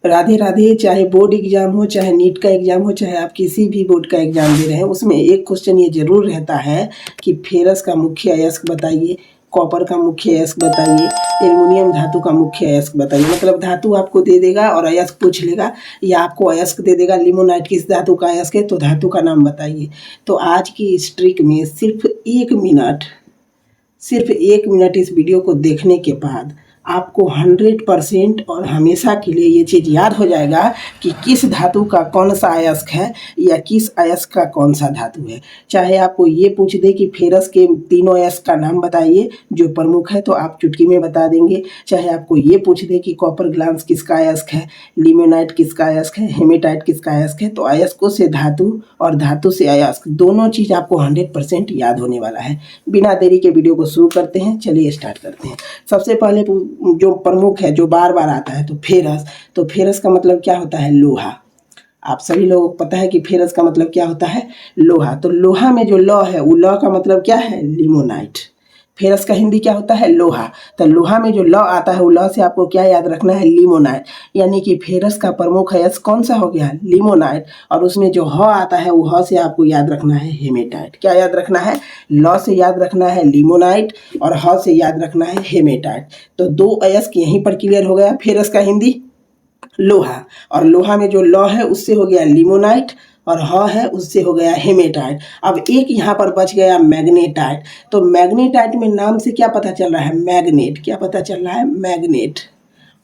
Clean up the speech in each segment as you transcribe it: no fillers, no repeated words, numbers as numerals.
राधे राधे। चाहे board exam हो, चाहे नीट का एग्जाम हो, चाहे आप किसी भी बोर्ड का एग्जाम दे रहे हैं, उसमें एक क्वेश्चन ये जरूर रहता है कि फेरस का मुख्य अयस्क बताइए, कॉपर का मुख्य अयस्क बताइए, एल्युमिनियम धातु का मुख्य अयस्क बताइए। मतलब धातु आपको दे देगा और अयस्क पूछ लेगा, या आपको अयस्क दे देगा लिमोनाइट किस धातु का अयस्क है, तो धातु का नाम बताइए। तो आज की इस ट्रिक में सिर्फ एक मिनट इस वीडियो को देखने के बाद आपको 100% और हमेशा के लिए ये चीज़ याद हो जाएगा कि किस धातु का कौन सा अयस्क है या किस अयस्क का कौन सा धातु है। चाहे आपको ये पूछ दे कि फेरस के तीनों अयस्क का नाम बताइए जो प्रमुख है, तो आप चुटकी में बता देंगे। चाहे आपको ये पूछ दे कि कॉपर ग्लांस किसका अयस्क है, लिमोनाइट किसका अयस्क है, हेमेटाइट किसका अयस्क है, तो अयस्कों से धातु और धातु से अयस्क दोनों चीज़ आपको 100% याद होने वाला है। बिना देरी के वीडियो को शुरू करते हैं। चलिए स्टार्ट करते हैं। सबसे पहले जो प्रमुख है, जो बार बार आता है, तो फेरस। तो फेरस का मतलब क्या होता है? लोहा। आप सभी लोगों को पता है कि फेरस का मतलब क्या होता है? लोहा। तो लोहा में जो लौ है, वो लौ का मतलब क्या है? लिमोनाइट। फेरस का हिंदी क्या होता है? लोहा। तो लोहा में जो लौ आता है, वो लौ से आपको क्या याद रखना है? लिमोनाइट। यानी कि फेरस का प्रमुख अयस्क कौन सा हो गया? लिमोनाइट। और उसमें जो ह आता है, वो ह से आपको याद रखना है हेमेटाइट। क्या याद रखना है? लौ से याद रखना है लिमोनाइट और ह से याद रखना है हेमेटाइट। तो दो अयस्क यहीं पर क्लियर हो गया। फेरस का हिंदी लोहा, और लोहा में जो लौ है उससे हो गया लिमोनाइट, और ह है उससे हो गया हेमेटाइट। अब एक यहाँ पर बच गया मैग्नेटाइट। तो मैग्नेटाइट में नाम से क्या पता चल रहा है? मैग्नेट। क्या पता चल रहा है? मैग्नेट।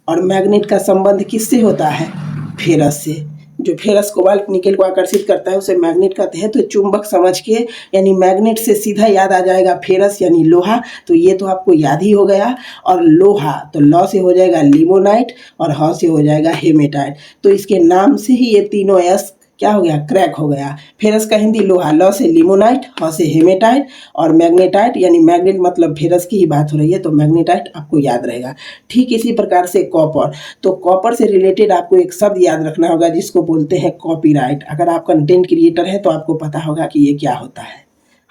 और मैग्नेट का संबंध किससे होता है? फेरस से। जो फेरस कोबाल्ट निकेल को आकर्षित करता है उसे मैग्नेट कहते हैं। तो चुंबक समझ के, यानी मैग्नेट से सीधा याद आ जाएगा फेरस यानी लोहा। तो ये तो आपको याद ही हो गया। और लोहा तो लौ से हो जाएगा लिमोनाइट और ह से हो जाएगा हेमेटाइट। तो इसके नाम से ही ये तीनों अयस्क क्या हो गया? क्रैक हो गया। फेरस का हिंदी लोहा, लौ से लिमोनाइट, ह से हेमेटाइट, और मैग्नेटाइट यानी मैग्नेट मतलब फेरस की ही बात हो रही है, तो मैग्नेटाइट आपको याद रहेगा। ठीक इसी प्रकार से कॉपर। तो कॉपर से रिलेटेड आपको एक शब्द याद रखना होगा जिसको बोलते हैं कॉपीराइट। अगर आप कंटेंट क्रिएटर हैं तो आपको पता होगा कि ये क्या होता है।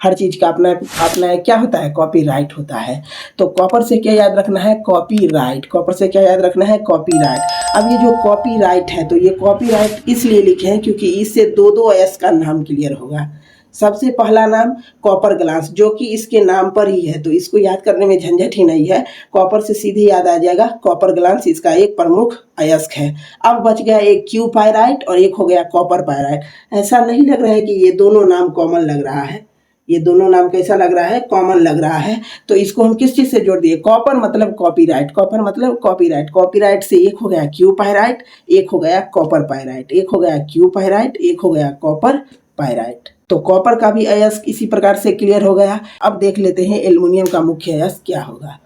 हर चीज़ का अपना अपना क्या होता है? कॉपीराइट होता है। तो कॉपर से क्या याद रखना है? कॉपीराइट। कॉपर से क्या याद रखना है? कॉपीराइट। अब ये जो कॉपीराइट है, तो ये कॉपीराइट इसलिए लिखे हैं क्योंकि इससे दो दो अयस्क का नाम क्लियर होगा। सबसे पहला नाम कॉपर ग्लास, जो कि इसके नाम पर ही है, तो इसको याद करने में झंझट ही नहीं है। कॉपर से सीधे याद आ जाएगा कॉपर ग्लास, इसका एक प्रमुख अयस्क है। अब बच गया एक क्यू पायराइट और एक हो गया कॉपर पायराइट। ऐसा नहीं लग रहा है कि ये दोनों नाम कॉमन लग रहा है? ये दोनों नाम कैसा लग रहा है? कॉमन लग रहा है। तो इसको हम किस चीज से जोड़ दिए? कॉपर मतलब कॉपीराइट, कॉपर मतलब कॉपीराइट। कॉपीराइट से एक हो गया क्यू पायराइट, एक हो गया कॉपर पायराइट, एक हो गया क्यू पायराइट, एक हो गया कॉपर पायराइट। तो कॉपर का भी अयस्क इसी प्रकार से क्लियर हो गया। अब देख लेते हैं एल्युमिनियम का मुख्य अयस्क क्या होगा।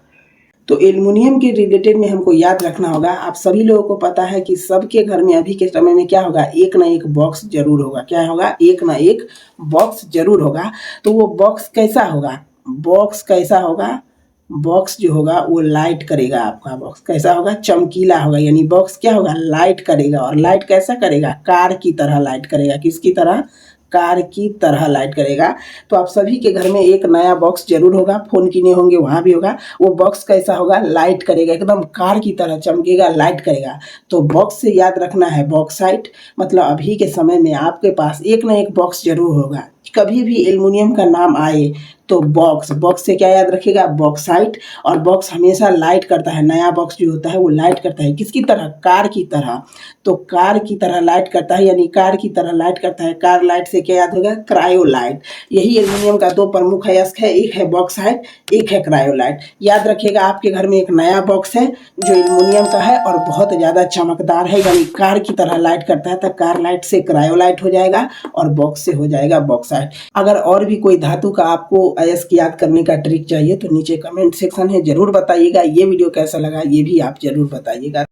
तो एल्युमिनियम के रिलेटेड में हमको याद रखना होगा, आप सभी लोगों को पता है कि सबके घर में अभी के समय में क्या होगा? एक ना एक बॉक्स जरूर होगा। क्या होगा? एक ना एक बॉक्स जरूर होगा। तो वो बॉक्स कैसा होगा? बॉक्स कैसा होगा? बॉक्स जो होगा वो लाइट करेगा। आपका बॉक्स कैसा होगा? चमकीला होगा। यानी बॉक्स क्या होगा? लाइट करेगा। और लाइट कैसा करेगा? कार की तरह लाइट करेगा। किसकी तरह? कार की तरह लाइट करेगा। तो आप सभी के घर में एक नया बॉक्स जरूर होगा, फोन किने होंगे वहाँ भी होगा। वो बॉक्स कैसा होगा? लाइट करेगा, एकदम कार की तरह चमकेगा, लाइट करेगा। तो बॉक्स से याद रखना है बॉक्साइट। मतलब अभी के समय में आपके पास एक ना एक बॉक्स जरूर होगा। कभी भी एल्युमिनियम का नाम आए तो बॉक्स, बॉक्स से क्या याद रखेगा? बॉक्साइट। और बॉक्स हमेशा लाइट करता है। नया बॉक्स जो होता है वो लाइट करता है। किसकी तरह? कार की तरह। तो कार की तरह लाइट करता है, यानी कार की तरह लाइट करता है। कार लाइट से क्या याद होगा? क्रायोलाइट। यही एल्युमिनियम का दो प्रमुख अयस्क है, एक है बॉक्साइट, एक है क्रायोलाइट। याद रखिएगा, आपके घर में एक नया बॉक्स है जो एल्युमिनियम का है और बहुत ज़्यादा चमकदार है, यानी कार की तरह लाइट करता है। तो कार लाइट से क्रायोलाइट हो जाएगा और बॉक्स से हो जाएगा बॉक्साइट। अगर और भी कोई धातु का आपको अयस्क याद करने का ट्रिक चाहिए तो नीचे कमेंट सेक्शन है, जरूर बताइएगा। ये वीडियो कैसा लगा ये भी आप जरूर बताइएगा।